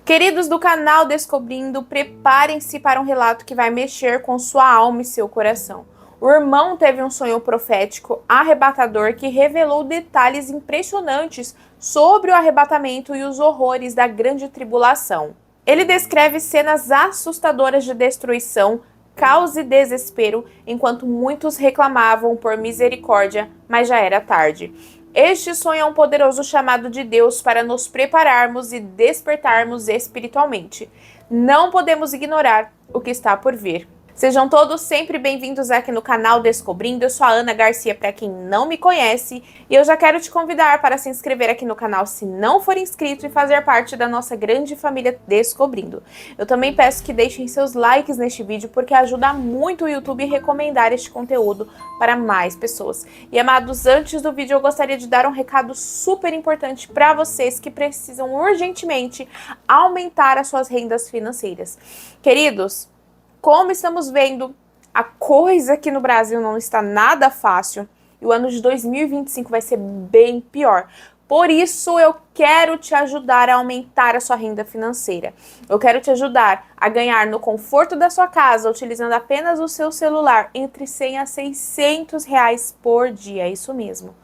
Queridos do canal Descobrindo, preparem-se para um relato que vai mexer com sua alma e seu coração. O irmão teve um sonho profético arrebatador que revelou detalhes impressionantes sobre o arrebatamento e os horrores da grande tribulação. Ele descreve cenas assustadoras de destruição, caos e desespero, enquanto muitos reclamavam por misericórdia, mas já era tarde. Este sonho é um poderoso chamado de Deus para nos prepararmos e despertarmos espiritualmente. Não podemos ignorar o que está por vir. Sejam todos sempre bem-vindos aqui no canal Descobrindo. Eu sou a Ana Garcia, para quem não me conhece, e eu já quero te convidar para se inscrever aqui no canal se não for inscrito e fazer parte da nossa grande família Descobrindo. Eu também peço que deixem seus likes neste vídeo, porque ajuda muito o YouTube a recomendar este conteúdo para mais pessoas. E amados, antes do vídeo eu gostaria de dar um recado super importante para vocês que precisam urgentemente aumentar as suas rendas financeiras. Queridos, como estamos vendo, a coisa aqui no Brasil não está nada fácil e o ano de 2025 vai ser bem pior. Por isso, eu quero te ajudar a aumentar a sua renda financeira. Eu quero te ajudar a ganhar no conforto da sua casa, utilizando apenas o seu celular, entre 100 a 600 reais por dia. É isso mesmo.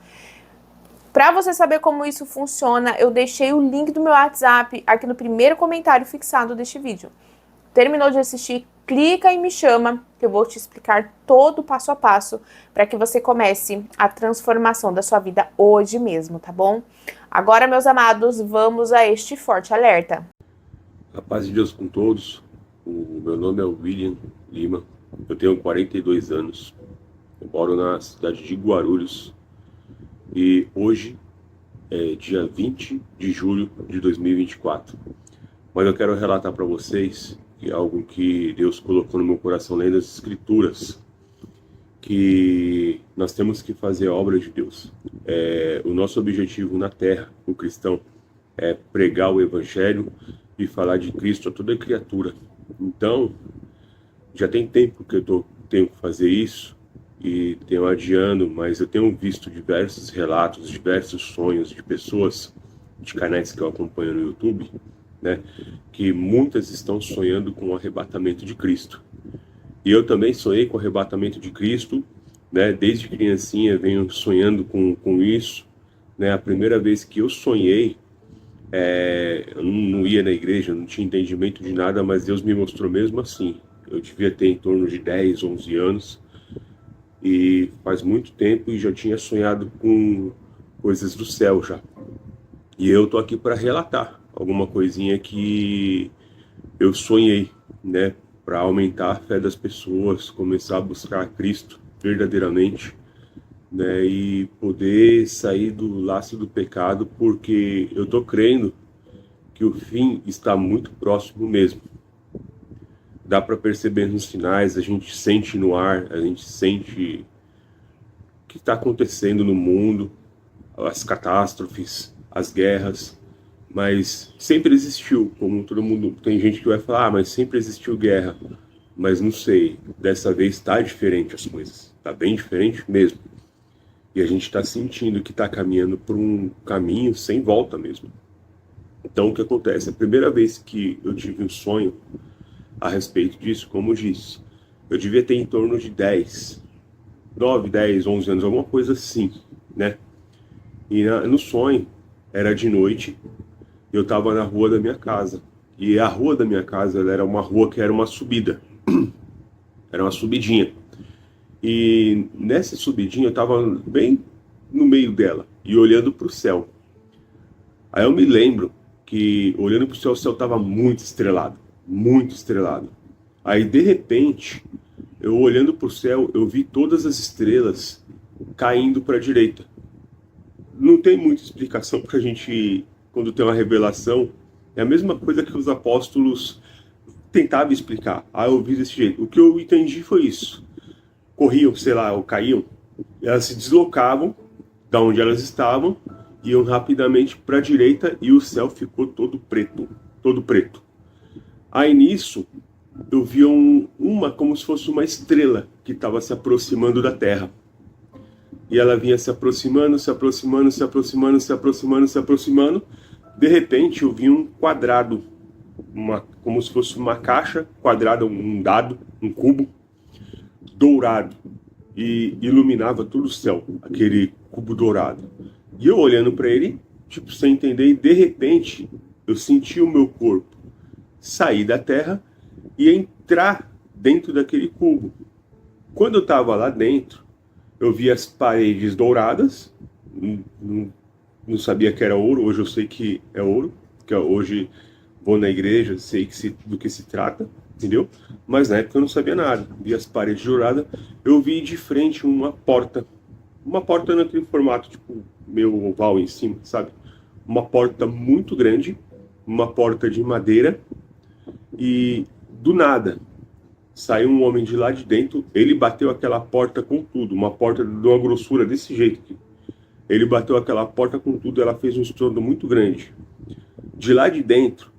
Para você saber como isso funciona, eu deixei o link do meu WhatsApp aqui no primeiro comentário fixado deste vídeo. Terminou de assistir? Clica e me chama, que eu vou te explicar todo o passo a passo para que você comece a transformação da sua vida hoje mesmo, tá bom? Agora, meus amados, vamos a este forte alerta. A paz de Deus com todos. O meu nome é William Lima, eu tenho 42 anos, eu moro na cidade de Guarulhos e hoje é dia 20 de julho de 2024. Mas eu quero relatar para vocês que é algo que Deus colocou no meu coração lendo as Escrituras, que nós temos que fazer a obra de Deus. O nosso objetivo na Terra, o cristão, é pregar o Evangelho e falar de Cristo a toda criatura. Então, já tem tempo que eu tenho que fazer isso e tenho adiando, mas eu tenho visto diversos relatos, diversos sonhos de pessoas, de canais que eu acompanho no YouTube, né, que muitas estão sonhando com o arrebatamento de Cristo. E eu também sonhei com o arrebatamento de Cristo, né, desde criancinha venho sonhando com isso, né. A primeira vez que eu sonhei, eu não ia na igreja, não tinha entendimento de nada, mas Deus me mostrou mesmo assim. Eu devia ter em torno de 10, 11 anos, e faz muito tempo, e já tinha sonhado com coisas do céu já. E eu tô aqui para relatar alguma coisinha que eu sonhei, né, para aumentar a fé das pessoas, começar a buscar Cristo verdadeiramente, né, e poder sair do laço do pecado, porque eu tô crendo que o fim está muito próximo mesmo. Dá para perceber nos sinais, a gente sente no ar, a gente sente o que está acontecendo no mundo, as catástrofes, as guerras. Mas sempre existiu, como todo mundo, tem gente que vai falar, mas sempre existiu guerra. Mas não sei, dessa vez está diferente as coisas, está bem diferente mesmo. E a gente está sentindo que está caminhando por um caminho sem volta mesmo. Então o que acontece? A primeira vez que eu tive um sonho a respeito disso, como eu disse, eu devia ter em torno de 9, 10, 11 anos, alguma coisa assim, né? E no sonho, era de noite, eu estava na rua da minha casa. E a rua da minha casa, ela era uma rua que era uma subida. Era uma subidinha. E nessa subidinha eu estava bem no meio dela e olhando para o céu. Aí eu me lembro que olhando para o céu estava muito estrelado. Muito estrelado. Aí de repente, eu olhando para o céu, eu vi todas as estrelas caindo para a direita. Não tem muita explicação para a gente... Quando tem uma revelação, é a mesma coisa que os apóstolos tentavam explicar. Eu vi desse jeito. O que eu entendi foi isso. Corriam, sei lá, ou caíam. Elas se deslocavam da onde elas estavam, iam rapidamente para a direita e o céu ficou todo preto. Todo preto. Aí nisso, eu vi uma como se fosse uma estrela que estava se aproximando da Terra. E ela vinha se aproximando, se aproximando, se aproximando, se aproximando, se aproximando. De repente eu vi um quadrado como se fosse uma caixa quadrada, um dado, um cubo dourado, e iluminava todo o céu, aquele cubo dourado. E eu olhando para ele, tipo, sem entender, e de repente eu senti o meu corpo sair da terra e entrar dentro daquele cubo. Quando eu estava lá dentro, eu vi as paredes douradas, não sabia que era ouro, hoje eu sei que é ouro, porque hoje vou na igreja, sei do que se trata, entendeu? Mas na época eu não sabia nada. Vi as paredes douradas, eu vi de frente uma porta naquele formato, tipo, meio oval em cima, sabe? Uma porta muito grande, uma porta de madeira, e do nada saiu um homem de lá de dentro, ele bateu aquela porta com tudo, uma porta de uma grossura desse jeito aqui. Ele bateu aquela porta com tudo, ela fez um estrondo muito grande. De lá de dentro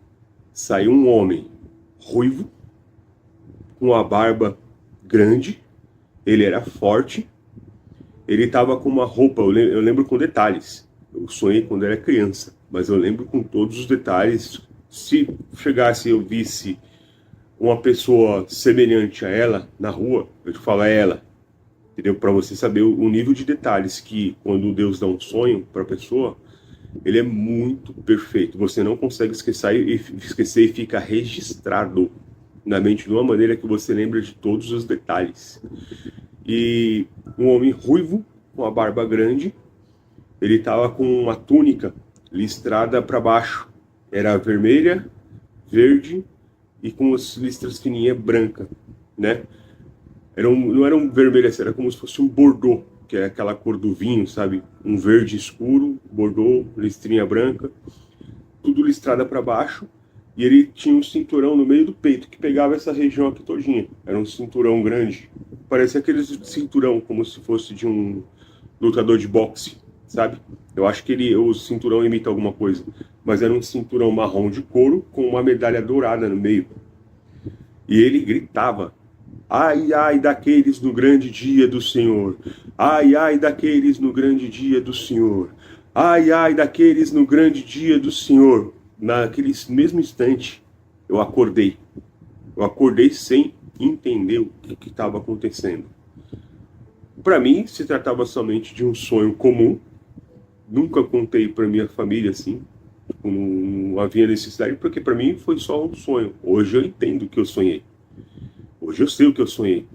saiu um homem ruivo, com a barba grande, ele era forte, ele estava com uma roupa, eu lembro com detalhes, eu sonhei quando era criança, mas eu lembro com todos os detalhes. Se chegasse e eu visse uma pessoa semelhante a ela na rua, eu te falo, é ela, entendeu? Para você saber o nível de detalhes que quando Deus dá um sonho para a pessoa, ele é muito perfeito. Você não consegue esquecer e fica registrado na mente de uma maneira que você lembra de todos os detalhes. E um homem ruivo, com a barba grande, ele estava com uma túnica listrada para baixo. Era vermelha, verde e com as listras fininhas branca, né? Não era um vermelho, era como se fosse um bordô, que é aquela cor do vinho, sabe? Um verde escuro, bordô, listrinha branca, tudo listrada para baixo. E ele tinha um cinturão no meio do peito que pegava essa região aqui todinha. Era um cinturão grande. Parecia aquele cinturão como se fosse de um lutador de boxe, sabe? Eu acho que o cinturão imita alguma coisa. Mas era um cinturão marrom de couro com uma medalha dourada no meio. E ele gritava: ai, ai daqueles no grande dia do Senhor. Ai, ai daqueles no grande dia do Senhor. Ai, ai daqueles no grande dia do Senhor. Naquele mesmo instante, eu acordei. Eu acordei sem entender o que estava acontecendo. Para mim, se tratava somente de um sonho comum. Nunca contei para minha família assim. Não havia necessidade, porque para mim foi só um sonho. Hoje eu entendo o que eu sonhei. Hoje eu sei o que eu sonhei.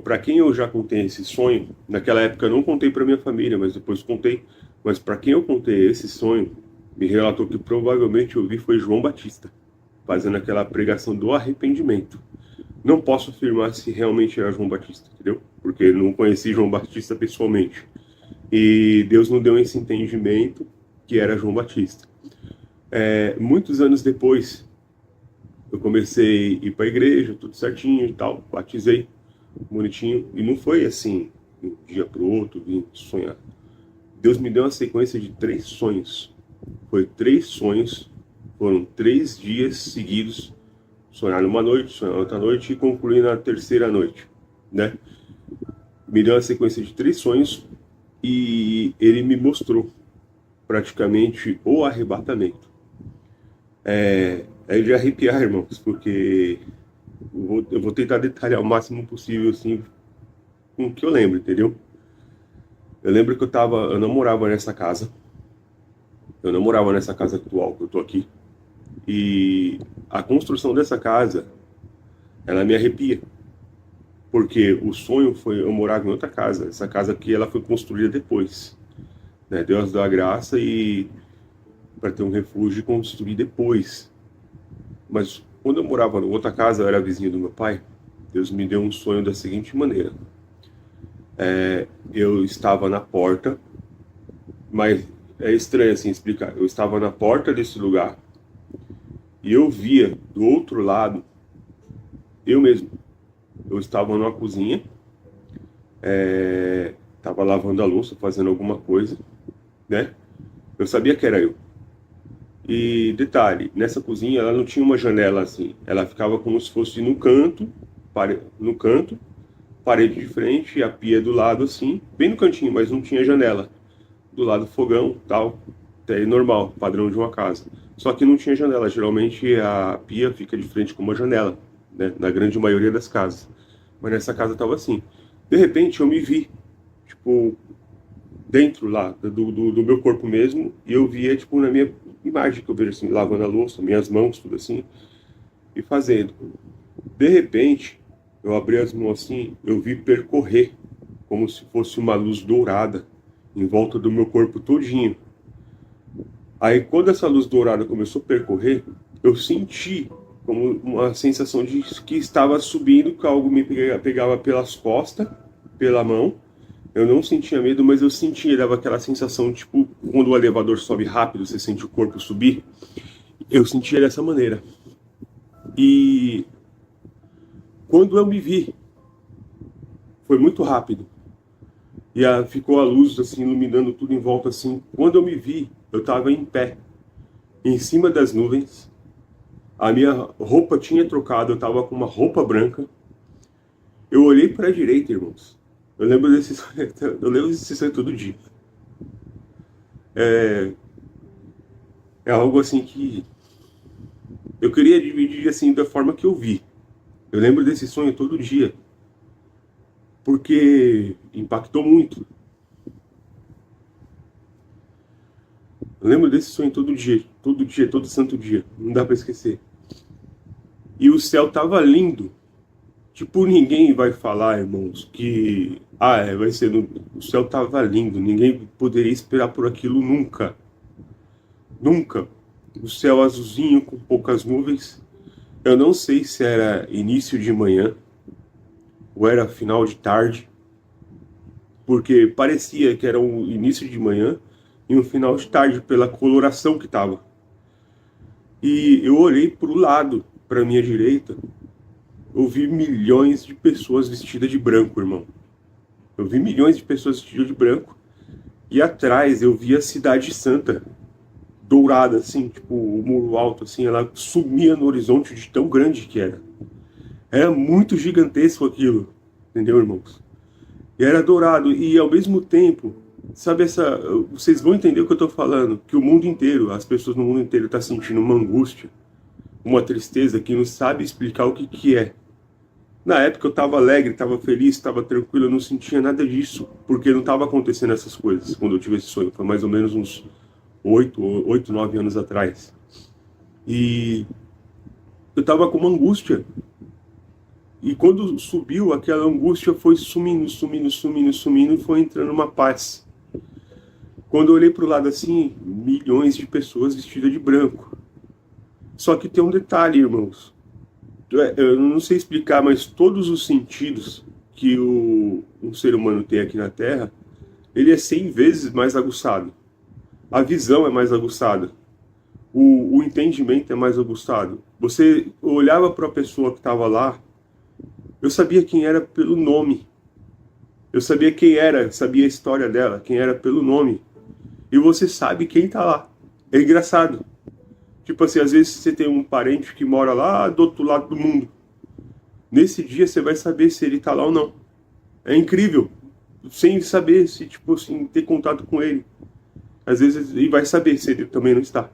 Para quem eu já contei esse sonho, naquela época eu não contei para minha família, mas depois contei. Mas para quem eu contei esse sonho, me relatou que provavelmente eu vi foi João Batista, fazendo aquela pregação do arrependimento. Não posso afirmar se realmente era João Batista, entendeu? Porque não conheci João Batista pessoalmente. E Deus não deu esse entendimento que era João Batista. Muitos anos depois, eu comecei a ir para a igreja, tudo certinho e tal, batizei, bonitinho, e não foi assim, de um dia para o outro, vim sonhar. Deus me deu uma sequência de 3 sonhos. Foi 3 sonhos, foram 3 dias seguidos, sonhar numa noite, sonhar outra noite e concluir na terceira noite, né? Me deu uma sequência de 3 sonhos e ele me mostrou praticamente o arrebatamento. É de arrepiar, irmãos, porque eu vou tentar detalhar o máximo possível, assim, com o que eu lembro, entendeu? Eu lembro que eu não morava nessa casa. Eu não morava nessa casa atual que eu tô aqui. E a construção dessa casa, ela me arrepia. Porque o sonho foi eu morava em outra casa. Essa casa aqui, ela foi construída depois, né? Deus deu a graça e para ter um refúgio e construir depois. Mas quando eu morava em outra casa, eu era vizinho do meu pai, Deus me deu um sonho da seguinte maneira. Eu estava na porta, mas é estranho assim explicar. Eu estava na porta desse lugar e eu via do outro lado eu mesmo. Eu estava numa cozinha, estava lavando a louça, fazendo alguma coisa, né? Eu sabia que era eu. E detalhe, nessa cozinha ela não tinha uma janela assim, ela ficava como se fosse no canto, parede de frente e a pia do lado assim, bem no cantinho, mas não tinha janela. Do lado do fogão, tal, até normal, padrão de uma casa. Só que não tinha janela. Geralmente a pia fica de frente com uma janela, né? Na grande maioria das casas. Mas nessa casa tava assim. De repente eu me vi, tipo, dentro lá do meu corpo mesmo, e eu via, tipo, na minha imagem, que eu vejo assim, lavando a louça, minhas mãos, tudo assim, e fazendo. De repente, eu abri as mãos assim, eu vi percorrer, como se fosse uma luz dourada, em volta do meu corpo todinho. Aí, quando essa luz dourada começou a percorrer, eu senti como uma sensação de que estava subindo, que algo me pegava pelas costas, pela mão. Eu não sentia medo, mas eu sentia, dava aquela sensação, tipo, quando o elevador sobe rápido, você sente o corpo subir. Eu sentia dessa maneira. E quando eu me vi, foi muito rápido. E ficou a luz, assim, iluminando tudo em volta, assim. Quando eu me vi, eu estava em pé, em cima das nuvens. A minha roupa tinha trocado, eu estava com uma roupa branca. Eu olhei para a direita, irmãos. Eu lembro desse sonho todo dia. É algo assim que eu queria dividir assim da forma que eu vi. Eu lembro desse sonho todo dia, porque impactou muito. Eu lembro desse sonho todo dia, todo santo dia. Não dá para esquecer. E o céu tava lindo. Tipo, ninguém vai falar, irmãos, que vai ser o céu tava lindo. Ninguém poderia esperar por aquilo nunca. Nunca. O céu azulzinho com poucas nuvens. Eu não sei se era início de manhã ou era final de tarde, porque parecia que era um início de manhã e um final de tarde pela coloração que tava. E eu olhei para o lado, para minha direita, eu vi milhões de pessoas vestidas de branco, irmão. Eu vi milhões de pessoas vestidas de branco e atrás eu vi a Cidade Santa, dourada, assim, tipo, o muro alto, assim, ela sumia no horizonte de tão grande que era. Era muito gigantesco aquilo, entendeu, irmãos? E era dourado, e ao mesmo tempo, sabe vocês vão entender o que eu tô falando, que o mundo inteiro, as pessoas no mundo inteiro tá sentindo uma angústia, uma tristeza que não sabe explicar o que que é. Na época eu tava alegre, tava feliz, tava tranquilo, eu não sentia nada disso, porque não tava acontecendo essas coisas quando eu tive esse sonho, foi mais ou menos uns 9 anos atrás. E eu tava com uma angústia. E quando subiu, aquela angústia foi sumindo, e foi entrando uma paz. Quando eu olhei pro lado assim, milhões de pessoas vestidas de branco. Só que tem um detalhe, irmãos. Eu não sei explicar, mas todos os sentidos que um ser humano tem aqui na Terra, ele é 100 vezes mais aguçado. A visão é mais aguçada. O entendimento é mais aguçado. Você olhava para a pessoa que estava lá, eu sabia quem era pelo nome. Eu sabia quem era, sabia a história dela, quem era pelo nome. E você sabe quem está lá. É engraçado. Tipo assim, às vezes você tem um parente que mora lá do outro lado do mundo. Nesse dia você vai saber se ele está lá ou não. É incrível. Sem saber se, tipo assim, ter contato com ele. Às vezes ele vai saber se ele também não está.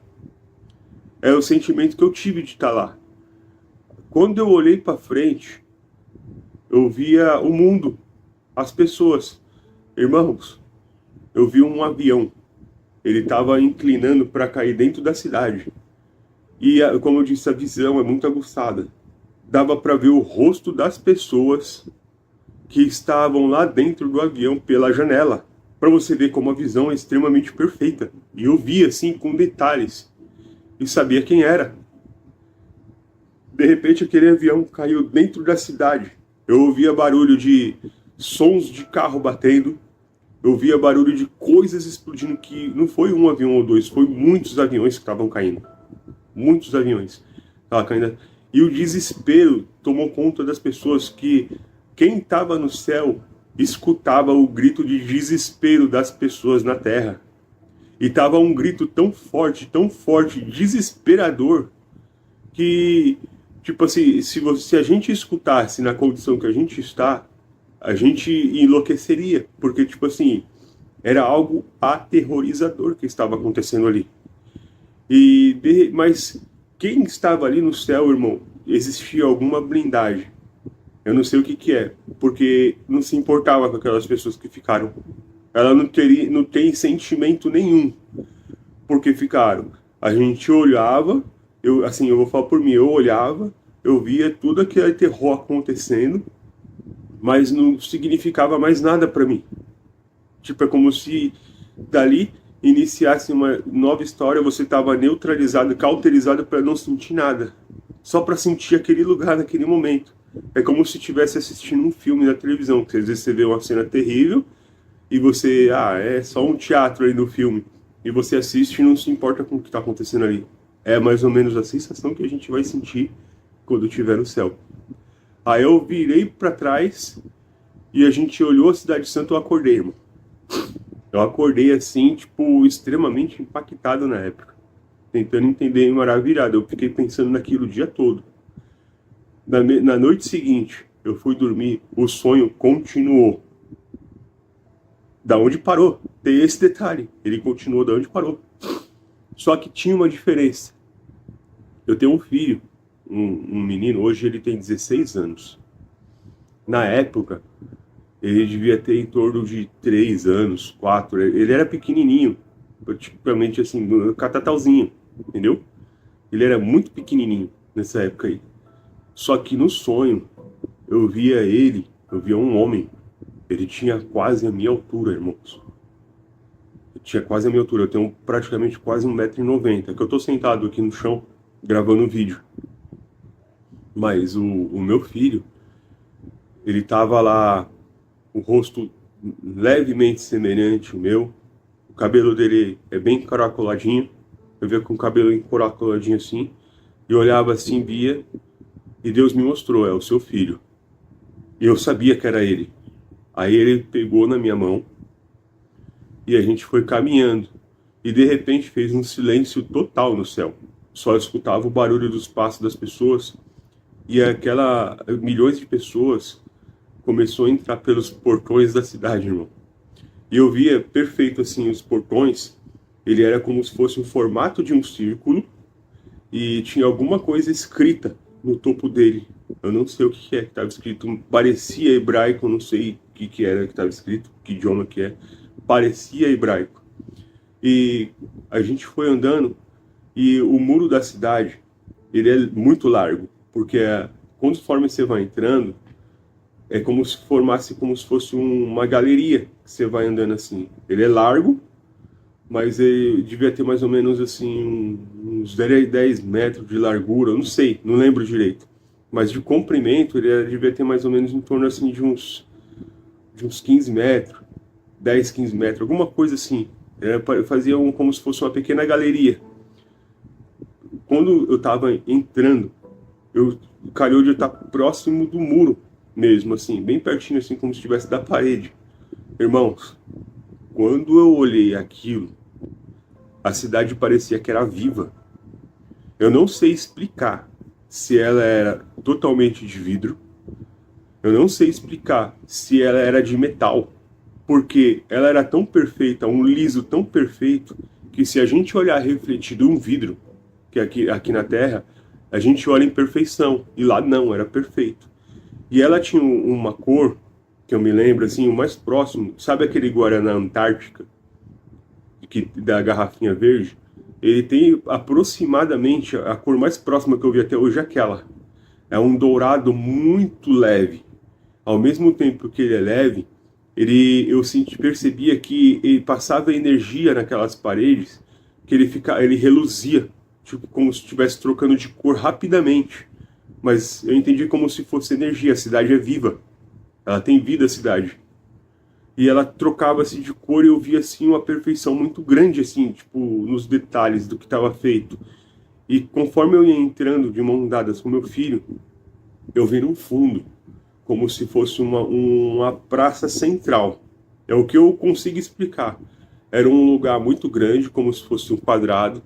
É o sentimento que eu tive de estar lá. Quando eu olhei para frente, eu via o mundo, as pessoas. Irmãos, eu vi um avião. Ele estava inclinando para cair dentro da cidade. E, como eu disse, a visão é muito aguçada. Dava para ver o rosto das pessoas que estavam lá dentro do avião pela janela. Para você ver como a visão é extremamente perfeita. E eu via assim com detalhes. E sabia quem era. De repente aquele avião caiu dentro da cidade. Eu ouvia barulho de sons de carro batendo. Eu ouvia barulho de coisas explodindo, que não foi um avião ou dois, foi muitos aviões que estavam caindo. Muitos aviões estavam caindo. E o desespero tomou conta das pessoas, que quem estava no céu escutava o grito de desespero das pessoas na terra. E estava um grito tão forte, desesperador, que, tipo assim, se a gente escutasse na condição que a gente está, a gente enlouqueceria. Porque, tipo assim, Era algo aterrorizador que estava acontecendo ali. Mas quem estava ali no céu, irmão, existia alguma blindagem. Eu não sei o que é, porque não se importava com aquelas pessoas que ficaram. Ela não tem sentimento nenhum porque ficaram. A gente olhava, eu vou falar por mim, eu olhava, eu via tudo aquele terror acontecendo, mas não significava mais nada para mim. Tipo, é como se dali iniciasse uma nova história, você estava neutralizado, cauterizado para não sentir nada. Só para sentir aquele lugar naquele momento. É como se estivesse assistindo um filme na televisão, que às vezes você vê uma cena terrível e você, é só um teatro aí no filme. E você assiste e não se importa com o que está acontecendo ali. É mais ou menos a sensação que a gente vai sentir quando estiver no céu. Aí eu virei para trás e a gente olhou a Cidade Santa, eu acordei, irmão. Eu acordei assim, tipo, extremamente impactado na época. Tentando entender e maravilhado. Eu fiquei pensando naquilo o dia todo. Na noite seguinte, eu fui dormir, o sonho continuou. Da onde parou? Tem esse detalhe. Ele continuou da onde parou. Só que tinha uma diferença. Eu tenho um filho, um menino, hoje ele tem 16 anos. Na época, ele devia ter em torno de 3 anos, 4. Ele era pequenininho, praticamente assim, catatauzinho, entendeu? Ele era muito pequenininho nessa época aí. Só que no sonho, eu via um homem. Ele tinha quase a minha altura, irmãos. Ele tinha quase a minha altura. Eu tenho praticamente quase 1,90 m. Que eu tô sentado aqui no chão, gravando um vídeo. Mas o meu filho, ele tava lá, o rosto levemente semelhante ao meu. O cabelo dele é bem encaracoladinho. Eu via com o cabelo encaracoladinho assim. E eu olhava assim, via. E Deus me mostrou, é o seu filho. E eu sabia que era ele. Aí ele pegou na minha mão e a gente foi caminhando. E de repente fez um silêncio total no céu. Só escutava o barulho dos passos das pessoas. E milhões de pessoas começou a entrar pelos portões da cidade, irmão. E eu via perfeito assim os portões. Ele era como se fosse o formato de um círculo. E tinha alguma coisa escrita no topo dele. Eu não sei o que estava escrito. Parecia hebraico, não sei o que era que estava escrito, que idioma que é. Parecia hebraico. E a gente foi andando e o muro da cidade, ele é muito largo, porque conforme você vai entrando, é como se formasse como se fosse uma galeria que você vai andando assim. Ele é largo, mas ele devia ter mais ou menos assim uns 10 metros de largura, eu não sei, não lembro direito. Mas de comprimento ele devia ter mais ou menos em torno assim de uns 15 metros, 10, 15 metros, alguma coisa assim. Fazia como se fosse uma pequena galeria. Quando eu estava entrando, calhou de estar próximo do muro mesmo, assim, bem pertinho, assim, como se estivesse da parede. Irmãos, quando eu olhei aquilo, a cidade parecia que era viva. Eu não sei explicar se ela era totalmente de vidro. Eu não sei explicar se ela era de metal. Porque ela era tão perfeita, um liso tão perfeito, que se a gente olhar refletido um vidro, que aqui na Terra, a gente olha em perfeição. E lá não, era perfeito. E ela tinha uma cor, que eu me lembro, assim, o mais próximo, sabe aquele Guaraná Antártica, da garrafinha verde? Ele tem aproximadamente, a cor mais próxima que eu vi até hoje é aquela. É um dourado muito leve. Ao mesmo tempo que ele é leve, eu percebia que ele passava energia naquelas paredes, que ele reluzia, tipo como se estivesse trocando de cor rapidamente. Mas eu entendi como se fosse energia. A cidade é viva, ela tem vida, a cidade. E ela trocava-se de cor e eu via assim uma perfeição muito grande, assim, tipo, nos detalhes do que estava feito. E conforme eu ia entrando de mãos dadas com meu filho, eu vi no fundo, como se fosse uma praça central. É o que eu consigo explicar. Era um lugar muito grande, como se fosse um quadrado.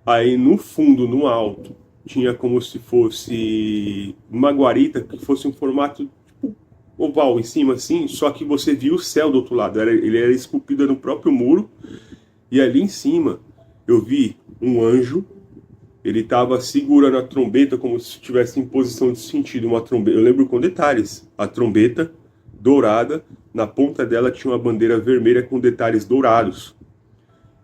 Aí no fundo, no alto, tinha como se fosse uma guarita que fosse um formato tipo oval em cima assim, só que você via o céu do outro lado. Ele era esculpido no próprio muro. E ali em cima eu vi um anjo. Ele estava segurando a trombeta como se estivesse em posição de sentido. Uma trombeta. Eu lembro com detalhes. A trombeta dourada, na ponta dela tinha uma bandeira vermelha com detalhes dourados.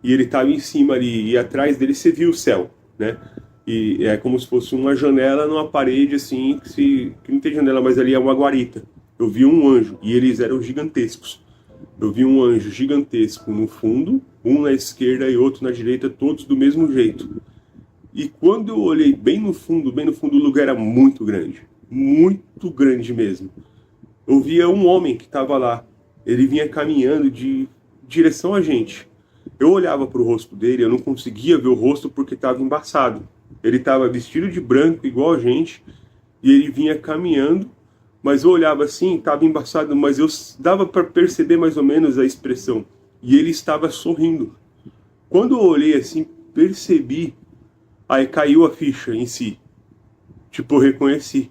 E ele estava em cima ali, e atrás dele você viu o céu, né? E é como se fosse uma janela numa parede assim, que não tem janela, mas ali é uma guarita. Eu vi um anjo, e eles eram gigantescos. Eu vi um anjo gigantesco no fundo, um na esquerda e outro na direita, todos do mesmo jeito. E quando eu olhei bem no fundo, o lugar era muito grande mesmo. Eu via um homem que estava lá, ele vinha caminhando de direção a gente. Eu olhava para o rosto dele, eu não conseguia ver o rosto porque estava embaçado. Ele estava vestido de branco, igual a gente, e ele vinha caminhando, mas eu olhava assim, estava embaçado, mas eu dava para perceber mais ou menos a expressão. E ele estava sorrindo. Quando eu olhei assim, percebi, aí caiu a ficha em si. Tipo, eu reconheci.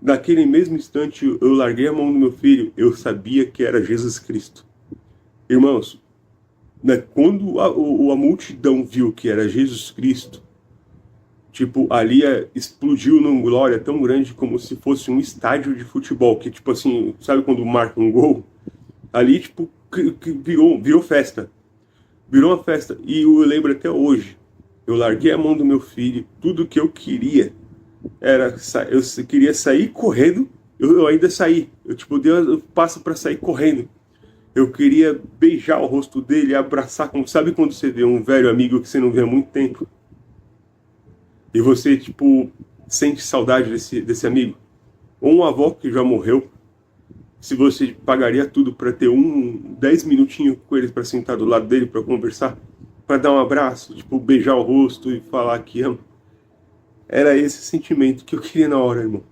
Naquele mesmo instante, eu larguei a mão do meu filho, eu sabia que era Jesus Cristo. Irmãos, né, quando a multidão viu que era Jesus Cristo, tipo, ali explodiu numa glória tão grande como se fosse um estádio de futebol, que tipo assim, sabe quando marca um gol? Ali, tipo, que virou festa. Virou uma festa. E eu lembro até hoje, eu larguei a mão do meu filho, tudo que eu queria era, eu queria sair correndo, eu ainda saí, eu tipo, dei um passo para sair correndo. Eu queria beijar o rosto dele, abraçar, como sabe quando você vê um velho amigo que você não vê há muito tempo? E você, tipo, sente saudade desse amigo? Ou uma avó que já morreu, se você pagaria tudo para ter 10 minutinhos com ele, para sentar do lado dele, para conversar, para dar um abraço, tipo, beijar o rosto e falar que ama. Era esse sentimento que eu queria na hora, irmão.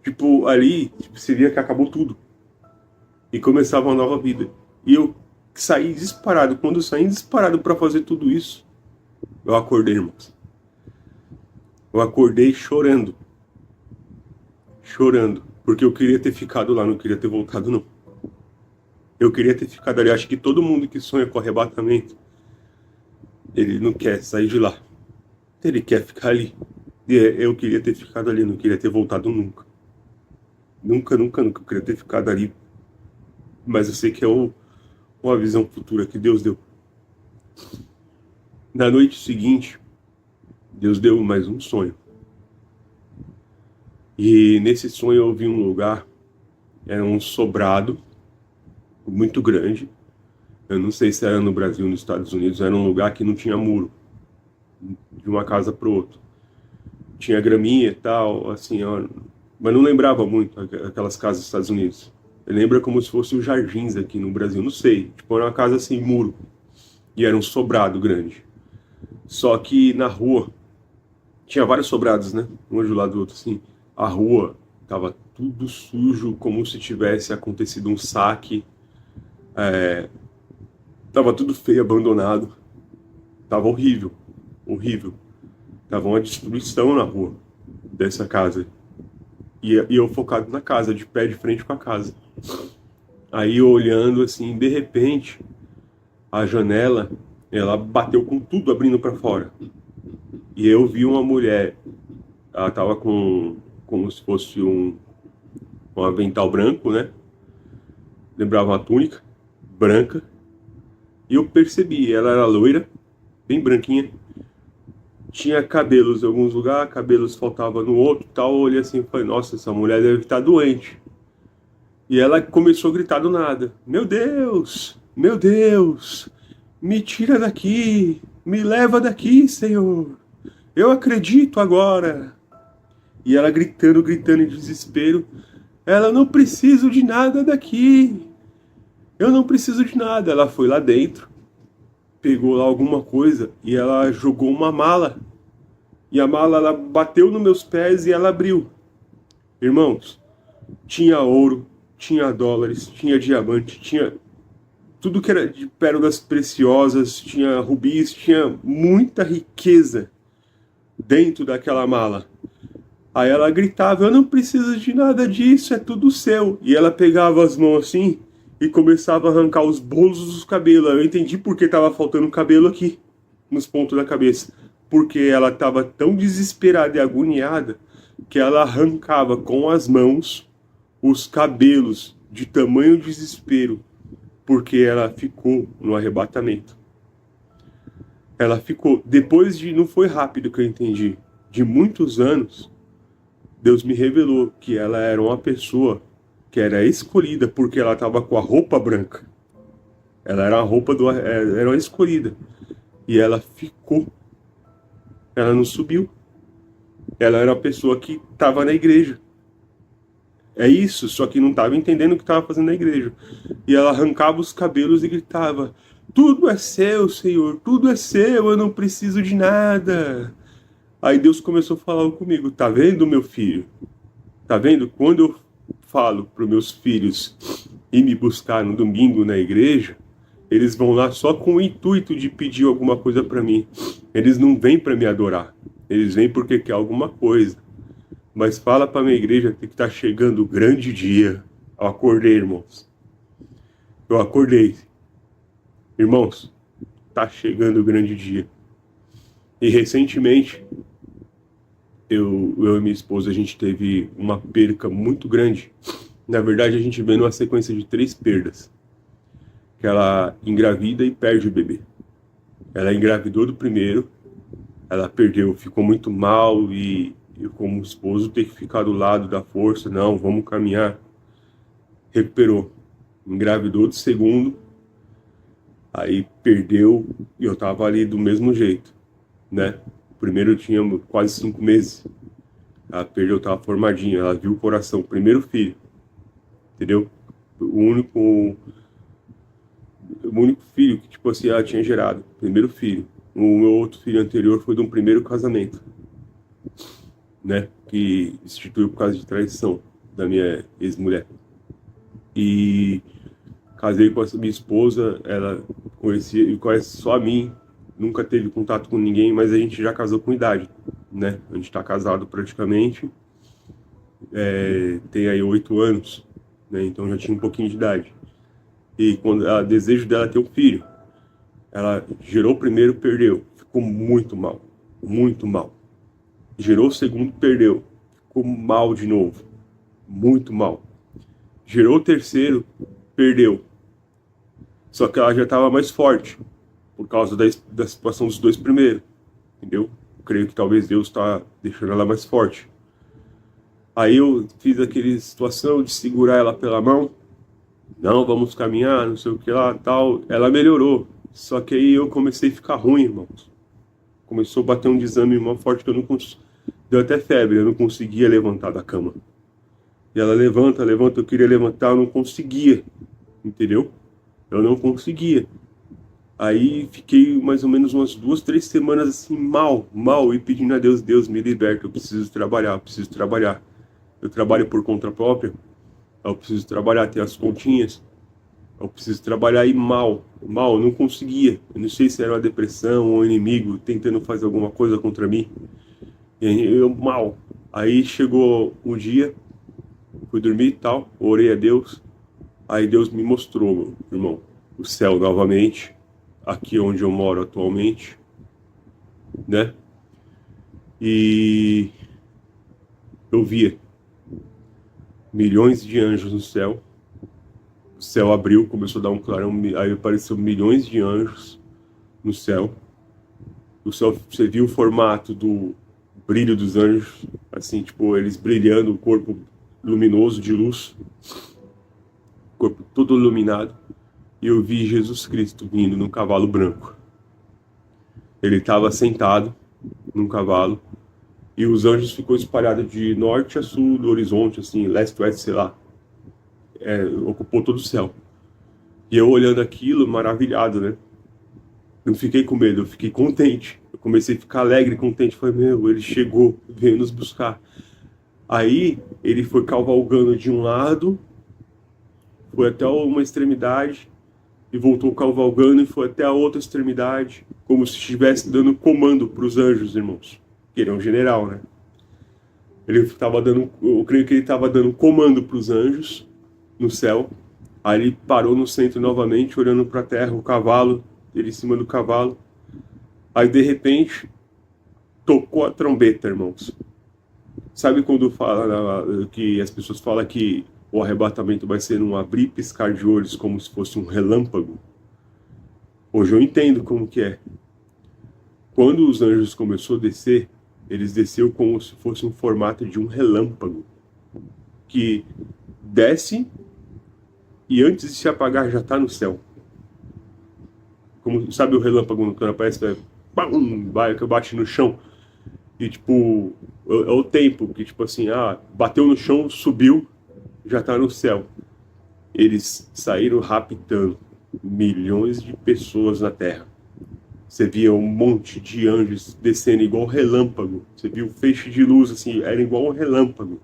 Tipo, ali, tipo, você via que acabou tudo. E começava uma nova vida. E eu saí disparado. Quando eu saí disparado para fazer tudo isso, eu acordei, irmãos. Eu acordei chorando. Chorando. Porque eu queria ter ficado lá, não queria ter voltado, não. Eu queria ter ficado ali. Acho que todo mundo que sonha com arrebatamento, ele não quer sair de lá. Ele quer ficar ali. E eu queria ter ficado ali, não queria ter voltado nunca. Nunca. Eu queria ter ficado ali. Mas eu sei que é uma visão futura que Deus deu. Na noite seguinte, Deus deu mais um sonho. E nesse sonho eu vi um lugar, era um sobrado, muito grande. Eu não sei se era no Brasil ou nos Estados Unidos, era um lugar que não tinha muro, de uma casa para outra. Tinha graminha e tal, assim, ó, mas não lembrava muito aquelas casas dos Estados Unidos. Lembra como se fossem os jardins aqui no Brasil, não sei. Tipo, era uma casa sem muro. E era um sobrado grande. Só que na rua, tinha vários sobrados, né? Um do lado do outro, assim. A rua tava tudo sujo, como se tivesse acontecido um saque. Tava tudo feio, abandonado. Tava horrível. Horrível. Tava uma destruição na rua dessa casa. E eu focado na casa, de pé de frente com a casa. Aí eu olhando assim, de repente, a janela, ela bateu com tudo abrindo para fora. E eu vi uma mulher, ela tava como se fosse um avental branco, né? Lembrava uma túnica branca. E eu percebi, ela era loira, bem branquinha. Tinha cabelos em alguns lugares, cabelos faltava no outro, tal. Eu olhei assim e falei, nossa, essa mulher deve estar doente. E ela começou a gritar do nada, meu Deus, me tira daqui, me leva daqui, Senhor. Eu acredito agora. E ela gritando em desespero, ela não preciso de nada daqui. Eu não preciso de nada. Ela foi lá dentro, pegou lá alguma coisa e ela jogou uma mala. E a mala ela bateu nos meus pés e ela abriu. Irmãos, tinha ouro, tinha dólares, tinha diamante, tinha tudo que era de pérolas preciosas, tinha rubis, tinha muita riqueza dentro daquela mala. Aí ela gritava, eu não preciso de nada disso, é tudo seu. E ela pegava as mãos assim e começava a arrancar os bolos dos cabelos. Eu entendi porque estava faltando cabelo aqui, nos pontos da cabeça. Porque ela estava tão desesperada e agoniada que ela arrancava com as mãos os cabelos de tamanho desespero, porque ela ficou no arrebatamento. Ela ficou, depois de, não foi rápido que eu entendi, de muitos anos, Deus me revelou que ela era uma pessoa que era escolhida porque ela estava com a roupa branca. Ela era era uma escolhida. E ela ficou. Ela não subiu. Ela era uma pessoa que estava na igreja. É isso, só que não estava entendendo o que estava fazendo na igreja. E ela arrancava os cabelos e gritava, tudo é seu, Senhor, tudo é seu, eu não preciso de nada. Aí Deus começou a falar comigo, tá vendo, meu filho? Tá vendo? Quando eu falo para os meus filhos ir me buscar no domingo na igreja, eles vão lá só com o intuito de pedir alguma coisa para mim. Eles não vêm para me adorar, eles vêm porque quer alguma coisa. Mas fala para minha igreja que está chegando o grande dia. Eu acordei, irmãos. Eu acordei. Irmãos, tá chegando o grande dia. E recentemente, eu e minha esposa, a gente teve uma perca muito grande. Na verdade, a gente veio numa sequência de 3 perdas. Que ela engravida e perde o bebê. Ela engravidou do primeiro, ela perdeu, ficou muito mal e eu, como esposo, ter que ficar do lado da força, não, vamos caminhar. Recuperou. Engravidou do segundo, aí perdeu e eu tava ali do mesmo jeito, né? O primeiro eu tinha quase 5 meses. Ela perdeu, tava formadinha, ela viu o coração, o primeiro filho, entendeu? O único filho que, tipo assim, ela tinha gerado, primeiro filho. O meu outro filho anterior foi de um primeiro casamento, né, que instituiu por causa de traição da minha ex-mulher. E casei com essa minha esposa, ela conhece só a mim, nunca teve contato com ninguém, mas a gente já casou com idade, né? A gente tá casado praticamente, tem aí 8 anos, né? Então já tinha um pouquinho de idade. E quando o desejo dela é ter um filho, ela gerou o primeiro, perdeu, ficou muito mal, muito mal. Gerou o segundo, perdeu. Ficou mal de novo. Muito mal. Gerou o terceiro, perdeu. Só que ela já estava mais forte. Por causa da situação dos 2 primeiros. Entendeu? Eu creio que talvez Deus está deixando ela mais forte. Aí eu fiz aquela situação de segurar ela pela mão. Não, vamos caminhar, não sei o que lá, tal. Ela melhorou. Só que aí eu comecei a ficar ruim, irmãos. Começou a bater um desânimo mó forte que eu não conseguia. Deu até febre, eu não conseguia levantar da cama. E ela levanta, eu queria levantar, eu não conseguia. Entendeu? Eu não conseguia. Aí fiquei mais ou menos umas 2, 3 semanas assim, mal, e pedindo a Deus, Deus me liberta, eu preciso trabalhar, Eu trabalho por conta própria, eu preciso trabalhar, ter as continhas. Eu preciso trabalhar e mal, eu não conseguia. Eu não sei se era uma depressão ou um inimigo tentando fazer alguma coisa contra mim. E eu mal. Aí chegou o dia, fui dormir e tal, orei a Deus. Aí Deus me mostrou, meu irmão, o céu novamente, aqui onde eu moro atualmente, né? E eu via milhões de anjos no céu. O céu abriu, começou a dar um clarão, aí apareceu milhões de anjos no céu. O céu, você viu o formato do brilho dos anjos, assim, tipo, eles brilhando, o corpo luminoso de luz, o corpo todo iluminado. E eu vi Jesus Cristo vindo num cavalo branco. Ele estava sentado num cavalo e os anjos ficou espalhados de norte a sul do horizonte, assim, leste a oeste, sei lá. Ocupou todo o céu. E eu olhando aquilo, maravilhado, né? Não fiquei com medo, eu fiquei contente. Eu comecei a ficar alegre, contente. Falei, meu, ele chegou, veio nos buscar. Aí, ele foi cavalgando de um lado, foi até uma extremidade, e voltou cavalgando e foi até a outra extremidade, como se estivesse dando comando para os anjos, irmãos. Que ele é um general, né? Ele estava dando, eu creio que ele estava dando comando para os anjos no céu. Aí ele parou no centro novamente, olhando para a terra, o cavalo, ele em cima do cavalo. Aí de repente tocou a trombeta, irmãos. Sabe quando fala que as pessoas falam que o arrebatamento vai ser um abrir e piscar de olhos, como se fosse um relâmpago? Hoje eu entendo como que é. Quando os anjos começaram a descer, eles desceram como se fosse um formato de um relâmpago, que desce e antes de se apagar já está no céu. Como sabe o relâmpago quando aparece, vai, que bate no chão e tipo é o tempo que tipo assim, bateu no chão, subiu, já está no céu. Eles saíram raptando milhões de pessoas na terra. Você via um monte de anjos descendo igual relâmpago. Você via um feixe de luz assim, era igual um relâmpago.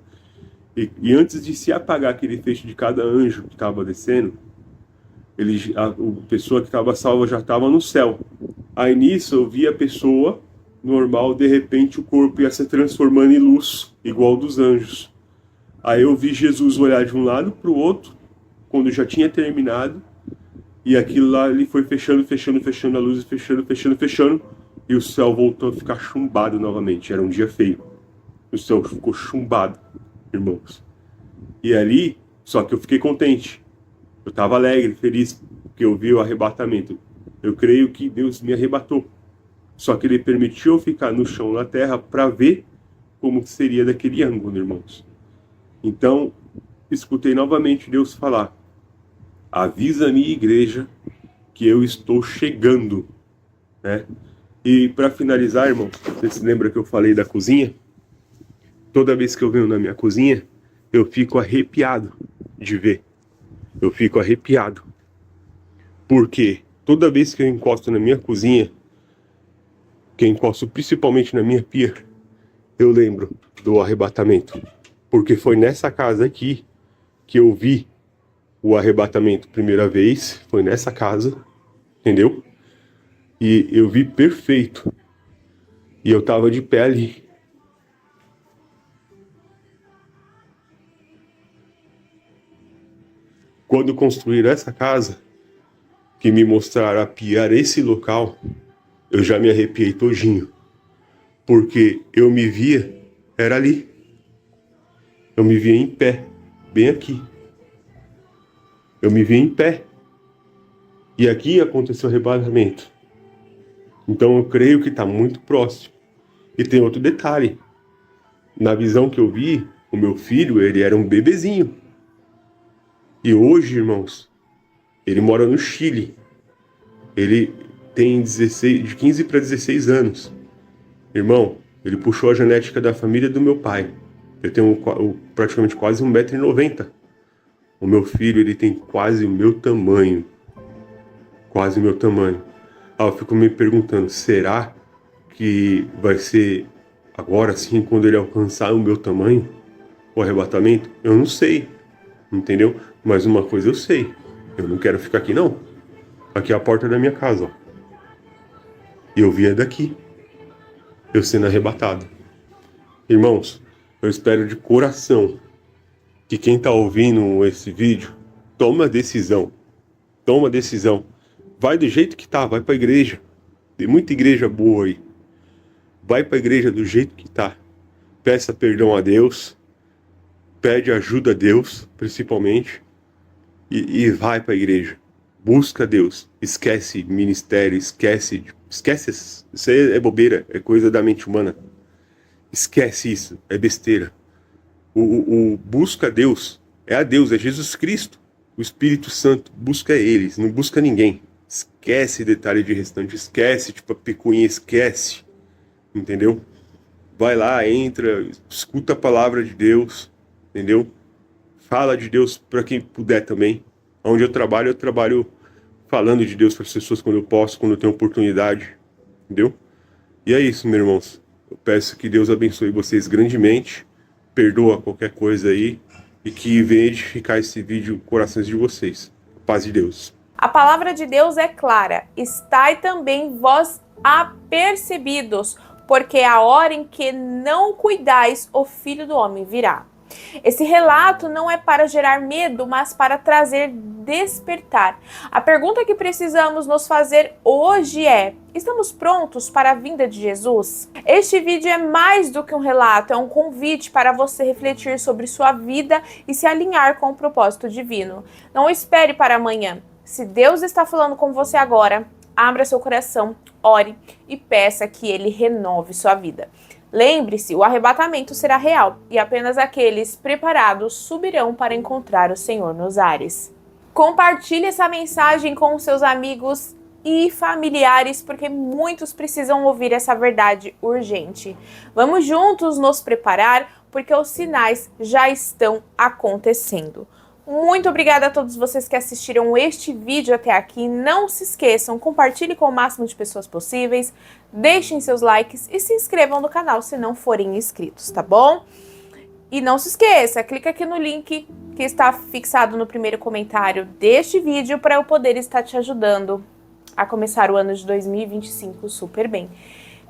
E antes de se apagar aquele feixe de cada anjo que estava descendo, a pessoa que estava salva já estava no céu. Aí nisso eu vi a pessoa normal, de repente o corpo ia se transformando em luz, igual dos anjos. Aí eu vi Jesus olhar de um lado para o outro, quando já tinha terminado, e aquilo lá ele foi fechando a luz, fechando, e o céu voltou a ficar chumbado novamente. Era um dia feio. O céu ficou chumbado, irmãos. E ali, só que eu fiquei contente. Eu estava alegre, feliz, porque eu vi o arrebatamento. Eu creio que Deus me arrebatou. Só que Ele permitiu eu ficar no chão, na terra, para ver como seria daquele ângulo, irmãos. Então, escutei novamente Deus falar: avisa a minha igreja que eu estou chegando, né? E para finalizar, irmão, você se lembra que eu falei da cozinha? Toda vez que eu venho na minha cozinha, eu fico arrepiado de ver. Eu fico arrepiado. Porque toda vez que eu encosto na minha cozinha, que eu encosto principalmente na minha pia, eu lembro do arrebatamento. Porque foi nessa casa aqui que eu vi o arrebatamento primeira vez, foi nessa casa, entendeu? E eu vi perfeito. E eu tava de pé ali. Quando construíram essa casa, que me mostraram a pia esse local, eu já me arrepiei todinho. Porque eu me via, era ali. Eu me via em pé, bem aqui. Eu me via em pé. E aqui aconteceu o arrebatamento. Então eu creio que está muito próximo. E tem outro detalhe. Na visão que eu vi, o meu filho, ele era um bebezinho. E hoje, irmãos, ele mora no Chile. Ele tem de 15 para 16 anos. Irmão, ele puxou a genética da família do meu pai. Eu tenho praticamente quase 1,90 m. O meu filho, ele tem quase o meu tamanho. Quase o meu tamanho. Eu fico me perguntando, será que vai ser agora sim, quando ele alcançar o meu tamanho? O arrebatamento? Eu não sei. Entendeu? Mas uma coisa eu sei. Eu não quero ficar aqui, não. Aqui é a porta da minha casa, ó. E eu via daqui. Eu sendo arrebatado. Irmãos, eu espero de coração que quem está ouvindo esse vídeo toma decisão. Toma decisão. Vai do jeito que tá, vai para a igreja. Tem muita igreja boa aí. Vai para a igreja do jeito que tá. Peça perdão a Deus. Pede ajuda a Deus, principalmente. E vai para a igreja. Busca Deus. Esquece ministério, esquece. Isso aí é bobeira, é coisa da mente humana. Esquece isso, é besteira. O busca Deus é a Deus, é Jesus Cristo. O Espírito Santo busca eles, não busca ninguém. Esquece detalhe de restante, esquece, tipo a picuinha, esquece. Entendeu? Vai lá, entra, escuta a palavra de Deus, entendeu? Fala de Deus para quem puder também. Onde eu trabalho falando de Deus para as pessoas quando eu posso, quando eu tenho oportunidade, entendeu? E é isso, meus irmãos. Eu peço que Deus abençoe vocês grandemente, perdoa qualquer coisa aí e que venha edificar esse vídeo no corações de vocês. Paz de Deus. A palavra de Deus é clara. Estai também vós apercebidos, porque a hora em que não cuidais, o Filho do Homem virá. Esse relato não é para gerar medo, mas para trazer despertar. A pergunta que precisamos nos fazer hoje é: estamos prontos para a vinda de Jesus? Este vídeo é mais do que um relato, é um convite para você refletir sobre sua vida e se alinhar com o propósito divino. Não espere para amanhã. Se Deus está falando com você agora, abra seu coração, ore e peça que Ele renove sua vida. Lembre-se, o arrebatamento será real e apenas aqueles preparados subirão para encontrar o Senhor nos ares. Compartilhe essa mensagem com seus amigos e familiares, porque muitos precisam ouvir essa verdade urgente. Vamos juntos nos preparar, porque os sinais já estão acontecendo. Muito obrigada a todos vocês que assistiram este vídeo até aqui. Não se esqueçam, compartilhe com o máximo de pessoas possíveis, deixem seus likes e se inscrevam no canal se não forem inscritos, tá bom? E não se esqueça, clica aqui no link que está fixado no primeiro comentário deste vídeo para eu poder estar te ajudando a começar o ano de 2025 super bem.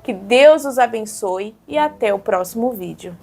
Que Deus os abençoe e até o próximo vídeo.